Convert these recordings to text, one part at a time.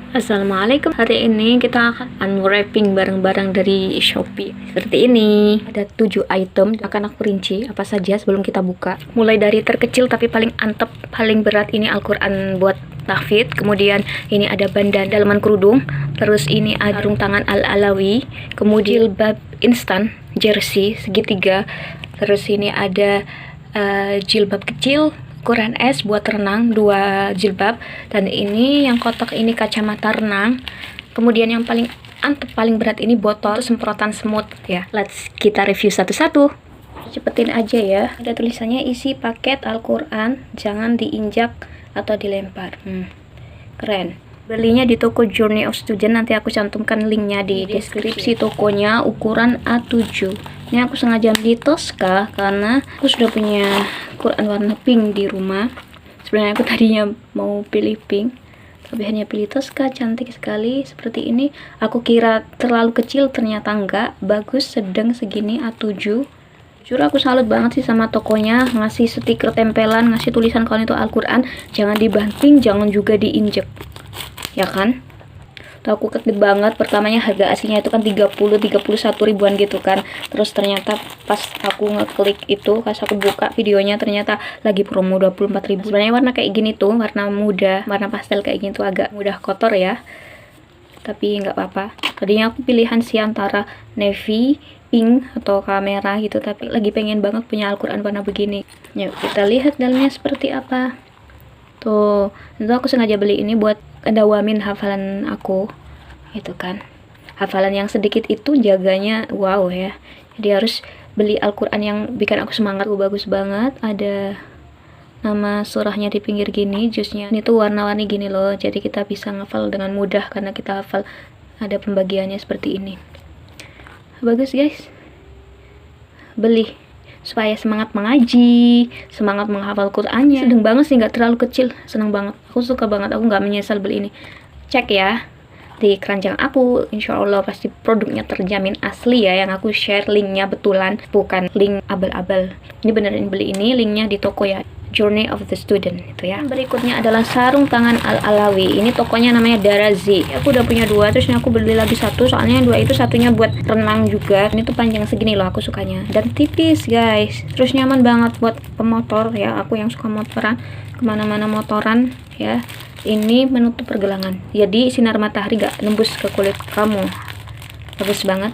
Assalamualaikum. Hari ini kita akan unwrapping barang-barang dari Shopee. Seperti ini. Ada 7 item. Akan aku rinci apa saja sebelum kita buka. Mulai dari terkecil tapi paling antep, paling berat ini Al-Quran buat tahfidz. Kemudian ini ada bandana dalaman kerudung. Terus ini ada sarung tangan Al-Alawi. Kemudian jilbab instan, jersey segitiga. Terus ini ada jilbab kecil ukuran S buat renang, 2 jilbab. Dan ini yang kotak ini kacamata renang. Kemudian yang paling antep, paling berat ini botol semprotan semut ya. Let's kita review satu-satu. Cepetin aja ya. Ada tulisannya isi paket Al-Quran, jangan diinjak atau dilempar. Keren. Belinya di toko Journey of Student, nanti aku cantumkan linknya di deskripsi tokonya, ukuran A7. Ini aku sengaja beli Tosca karena aku sudah punya Quran warna pink di rumah. Sebenarnya aku tadinya mau pilih pink, tapi hanya pilih Tosca, cantik sekali seperti ini. Aku kira terlalu kecil, ternyata enggak, bagus, sedang segini A7. Jujur aku salut banget sih sama tokonya, ngasih stiker tempelan, ngasih tulisan kalau itu Al-Quran, jangan dibanting, jangan juga diinjek. Ya kan? Tuh aku kaget banget, pertamanya harga aslinya itu kan 31 ribuan gitu kan. Terus ternyata pas aku ngeklik itu, pas aku buka videonya ternyata lagi promo 24 ribu. Sebenarnya warna kayak gini tuh, warna muda, warna pastel kayak gini tuh agak mudah kotor ya. Tapi nggak apa-apa. Tadinya aku pilihan sih antara navy, pink atau kamera gitu, tapi lagi pengen banget punya Al-Quran warna begini. Yuk kita lihat dalamnya seperti apa. Tuh, itu aku sengaja beli ini buat dawamin hafalan aku, gitu kan. Hafalan yang sedikit itu jaganya wow ya. Jadi harus beli Al-Quran yang bikin aku semangat. Bagus banget, ada nama surahnya di pinggir gini, jusnya ini tuh warna-warni gini loh, jadi kita bisa ngafal dengan mudah karena kita hafal, ada pembagiannya seperti ini. Bagus guys, beli supaya semangat mengaji, semangat menghafal Qurannya. Sedang banget sih, nggak terlalu kecil, seneng banget, aku suka banget, aku nggak menyesal beli ini. Cek ya di keranjang aku, insya Allah pasti produknya terjamin asli ya, yang aku share linknya betulan, bukan link abal-abal. Ini beneran beli ini, linknya di toko ya, Journey of the Student itu ya. Berikutnya adalah sarung tangan Al-Alawi. Ini tokonya namanya Darazi. Aku udah punya 2, terus aku beli lagi 1, soalnya yang 2 itu satunya buat renang juga. Ini tuh panjang segini loh, aku sukanya, dan tipis guys, terus nyaman banget buat pemotor ya, aku yang suka motoran, kemana-mana motoran ya. Ini menutup pergelangan, jadi sinar matahari gak nembus ke kulit kamu. Bagus banget.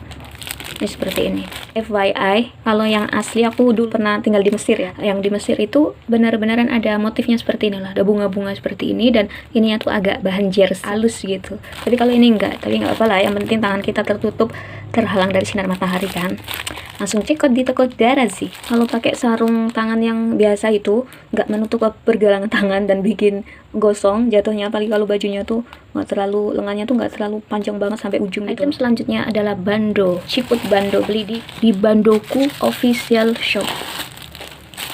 Ini seperti ini. FYI, kalau yang asli aku dulu pernah tinggal di Mesir ya. Yang di Mesir itu benar-benaran ada motifnya seperti inilah, ada bunga-bunga seperti ini, dan ininya tuh agak bahan jersey halus gitu. Tapi kalau ini enggak, tapi nggak apa-apa lah. Yang penting tangan kita tertutup, terhalang dari sinar matahari kan. Langsung cekot di toko Darazi. Kalau pakai sarung tangan yang biasa itu nggak menutup pergelangan tangan dan bikin gosong jatuhnya, apalagi kalau bajunya tuh nggak terlalu, lengannya tuh nggak terlalu panjang banget sampai ujung gitu. Item selanjutnya adalah bando, ciput bando, beli di Bandoku official shop.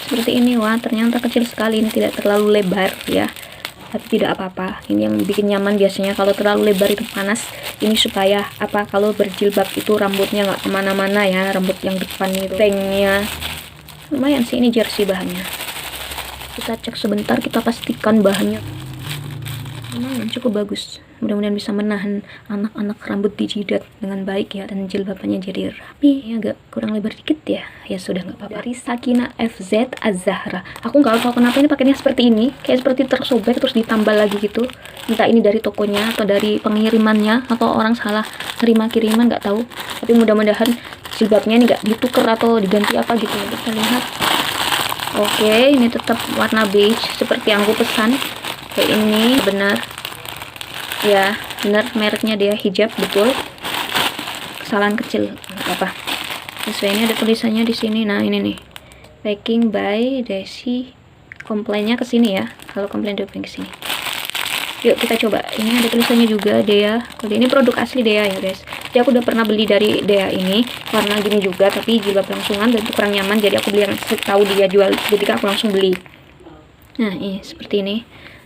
Seperti ini, wah ternyata kecil sekali, ini tidak terlalu lebar ya, tapi tidak apa-apa. Ini yang bikin nyaman biasanya, kalau terlalu lebar itu panas. Ini supaya apa, kalau berjilbab itu rambutnya nggak kemana-mana ya, rambut yang depan itu banknya lumayan sih. Ini jersey bahannya, kita cek sebentar, kita pastikan bahannya lumayan cukup bagus, mudah-mudahan bisa menahan anak-anak rambut di jidat dengan baik ya, dan jilbabannya jadi rapi ya, agak kurang lebar dikit ya, ya sudah nggak apa-apa. Dari Sakina FZ Az-Zahra, aku nggak tahu kenapa ini pakainya seperti ini, kayak seperti tersobek terus ditambal lagi gitu, entah ini dari tokonya atau dari pengirimannya atau orang salah terima kiriman, nggak tahu. Tapi mudah-mudahan jilbabnya ini nggak ditukar atau diganti apa gitu ya. Kita lihat. Oke, ini tetap warna beige seperti yang aku pesan. Kayak ini benar ya, benar mereknya dia hijab, betul. Kesalahan kecil nggak apa, sesuai. Ini ada tulisannya di sini. Nah ini nih, packing by Desi, komplainnya ke sini ya, kalau komplain doping ke sini. Yuk kita coba. Ini ada tulisannya juga Dea. Kalau ini produk asli Dea ya guys. Jadi aku udah pernah beli dari Dea ini, warna gini juga tapi jilbab langsungan, dan itu kurang nyaman, jadi aku beli yang tahu dia jual, jadi aku langsung beli. Nah ini seperti ini.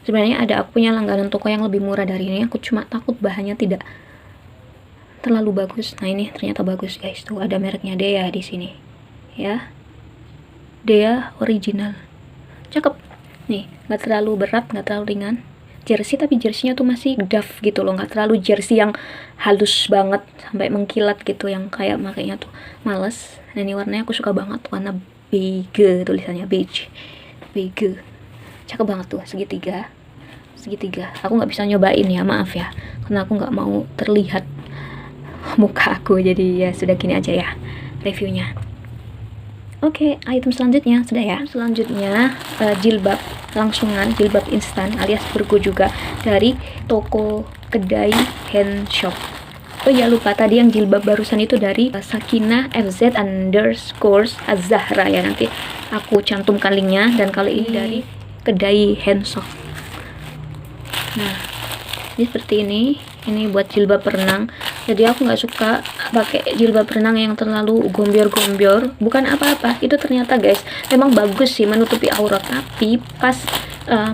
Sebenarnya ada, aku punya langganan toko yang lebih murah dari ini, aku cuma takut bahannya tidak terlalu bagus. Nah ini ternyata bagus guys, tuh ada mereknya Dea di sini ya, Dea original, cakep nih, nggak terlalu berat, nggak terlalu ringan, jersey, tapi jerseynya tuh masih doff gitu loh, nggak terlalu jersey yang halus banget sampai mengkilat gitu, yang kayak makanya tuh males. Dan ini warnanya aku suka banget, warna beige, tulisannya beige, cakep banget tuh, segitiga. Aku nggak bisa nyobain ya, maaf ya, karena aku nggak mau terlihat muka aku, jadi ya sudah gini aja ya reviewnya. Oke, item selanjutnya sudah ya. Selanjutnya jilbab langsungan, jilbab instan alias burgo juga dari toko kedai hand shop. Oh ya, lupa tadi yang jilbab barusan itu dari Sakinah FZ_Az_Zahra ya, nanti aku cantumkan linknya. Dan kali ini dari kedai hand shop. Nah, ini seperti ini buat jilbab renang. Jadi aku nggak suka pakai jilbab renang yang terlalu gombior-gombior, bukan apa-apa, itu ternyata guys memang bagus sih menutupi aurat, tapi pas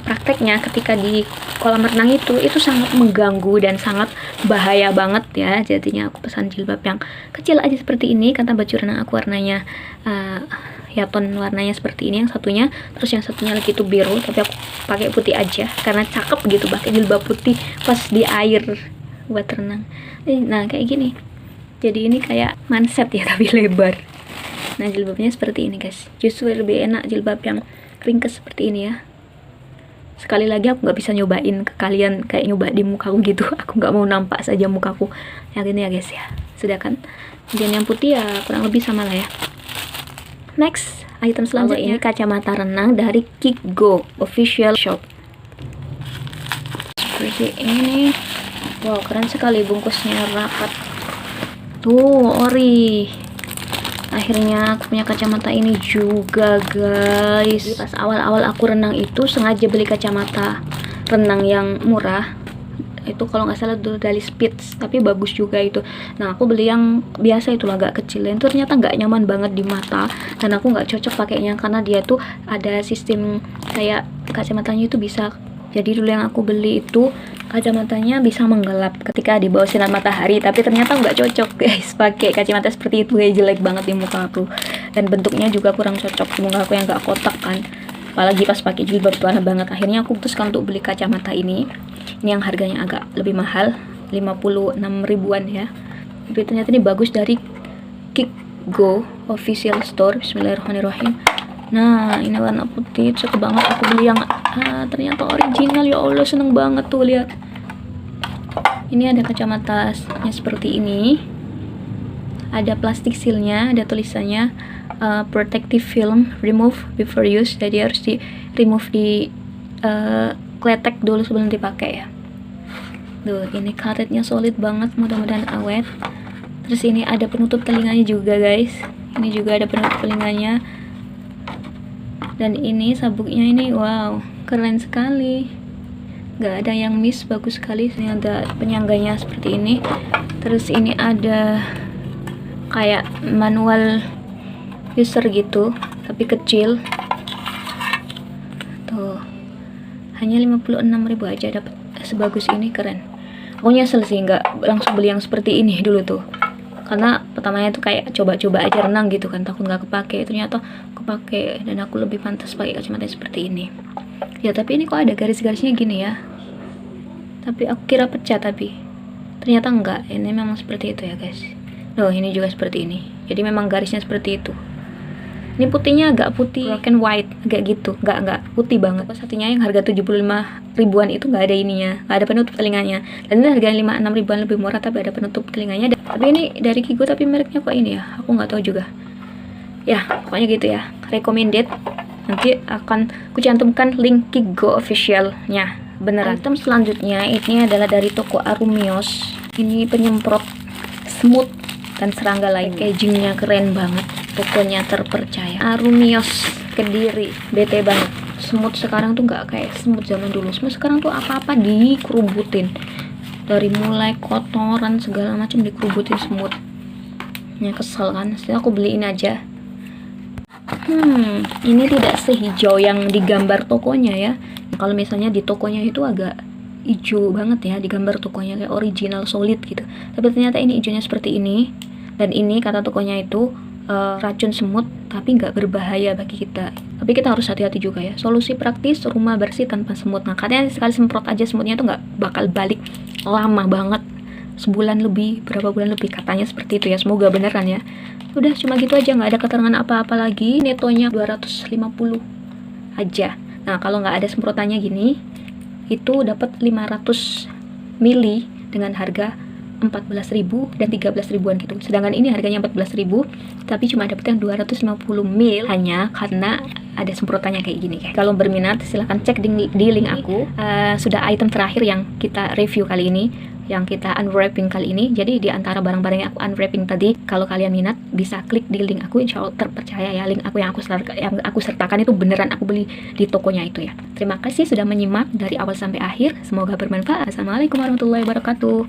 prakteknya ketika di kolam renang itu sangat mengganggu dan sangat bahaya banget ya. Jadinya aku pesan jilbab yang kecil aja seperti ini, karena baju renang aku warnanya ya ton warnanya seperti ini yang satunya, terus yang satunya lagi itu biru, tapi aku pakai putih aja karena cakep gitu pakai jilbab putih pas di air buat renang. Nah kayak gini, jadi ini kayak manset ya tapi lebar. Nah jilbabnya seperti ini guys, justru lebih enak jilbab yang ringkes seperti ini ya. Sekali lagi aku nggak bisa nyobain ke kalian kayak nyoba di mukaku gitu, aku nggak mau nampak saja mukaku yang ini ya guys ya, sudah kan. Dan yang putih ya kurang lebih sama lah ya. Next, item selanjutnya ini kacamata renang dari Kikgo official shop. Seperti ini. Wow, keren sekali bungkusnya, rapat. Tuh, ori. Akhirnya aku punya kacamata ini juga, guys. Jadi pas awal-awal aku renang itu sengaja beli kacamata renang yang murah. Itu kalau nggak salah dulu dari Spitz, tapi bagus juga itu. Nah aku beli yang biasa itu agak kecil, itu ternyata nggak nyaman banget di mata, dan aku nggak cocok pakainya karena dia tuh ada sistem kayak kacamatanya itu bisa, jadi dulu yang aku beli itu kacamatanya bisa menggelap ketika di bawah sinar matahari, tapi ternyata nggak cocok guys pakai kacamata seperti itu, kayak jelek banget di muka aku, dan bentuknya juga kurang cocok di muka aku yang nggak kotak kan, apalagi pas pakai jilbab tuh aneh banget. Akhirnya aku putuskan untuk beli kacamata ini yang harganya agak lebih mahal, 56 ribuan ya, tapi ternyata ini bagus, dari Kikgo official store. Bismillahirrahmanirrahim. Nah ini warna putih, cakep banget. Aku beli yang ternyata original, ya Allah seneng banget tuh, lihat ini ada kacamatanya seperti ini, ada plastik sealnya, ada tulisannya protective film remove before use, jadi harus di remove di kletek dulu sebelum dipakai ya. Tuh ini karetnya solid banget, mudah-mudahan awet. Terus ini ada penutup telinganya juga guys, ini juga ada penutup telinganya. Dan ini sabuknya ini, wow keren sekali, nggak ada yang miss, bagus sekali. Ini ada penyangganya seperti ini. Terus ini ada kayak manual user gitu tapi kecil. Tuh hanya 56.000 aja dapat sebagus ini, keren. Aku nyesel sih nggak langsung beli yang seperti ini dulu tuh, karena pertamanya tuh kayak coba-coba aja renang gitu kan, takut nggak kepake, ternyata kepake dan aku lebih pantas pakai kacamata seperti ini ya. Tapi ini kok ada garis-garisnya gini ya, tapi aku kira pecah, tapi ternyata enggak, ini memang seperti itu ya guys. Loh ini juga seperti ini, jadi memang garisnya seperti itu. Ini putihnya agak putih broken white, agak gitu, nggak putih banget. Satunya yang harga 75 ribuan itu nggak ada ininya, nggak ada penutup telinganya. Dan ini harganya 56 ribuan, lebih murah tapi ada penutup telinganya. Tapi ini dari Kikgo, tapi mereknya kok ini ya, aku nggak tahu juga ya, pokoknya gitu ya, recommended. Nanti akan aku cantumkan link Kikgo officialnya beneran. Item selanjutnya ini adalah dari toko Arumios. Ini penyemprot smooth dan serangga lain, packagingnya keren banget, tokonya terpercaya, Arumios Kediri. Bete banget, semut sekarang tuh nggak kayak semut zaman dulu. Semut sekarang tuh apa-apa dikerubutin, dari mulai kotoran segala macam dikerubutin semut. Ya kesel kan, setelah aku beliin aja. Ini tidak sehijau yang digambar tokonya ya. Kalau misalnya di tokonya itu agak hijau banget ya, digambar tokonya kayak original solid gitu, tapi ternyata ini hijaunya seperti ini. Dan ini kata tokonya itu racun semut tapi nggak berbahaya bagi kita. Tapi kita harus hati-hati juga ya. Solusi praktis rumah bersih tanpa semut. Nah, katanya sekali semprot aja semutnya itu nggak bakal balik lama banget, sebulan lebih, berapa bulan lebih, katanya seperti itu ya. Semoga beneran ya. Udah cuma gitu aja, nggak ada keterangan apa-apa lagi. Netonya 250 aja. Nah, kalau nggak ada semprotannya gini, itu dapat 500 mili dengan harga 14.000 dan 13 ribuan gitu. Sedangkan ini harganya 14.000 tapi cuma dapat yang 250 mil hanya karena ada semprotannya kayak gini. Kalau berminat silahkan cek di link aku. Sudah item terakhir yang kita review kali ini, yang kita unwrapping kali ini. Jadi di antara barang-barang yang aku unwrapping tadi, kalau kalian minat bisa klik di link aku, insya Allah terpercaya ya. Link aku yang aku sertakan itu beneran aku beli di tokonya itu ya. Terima kasih sudah menyimak dari awal sampai akhir, semoga bermanfaat. Assalamualaikum warahmatullahi wabarakatuh.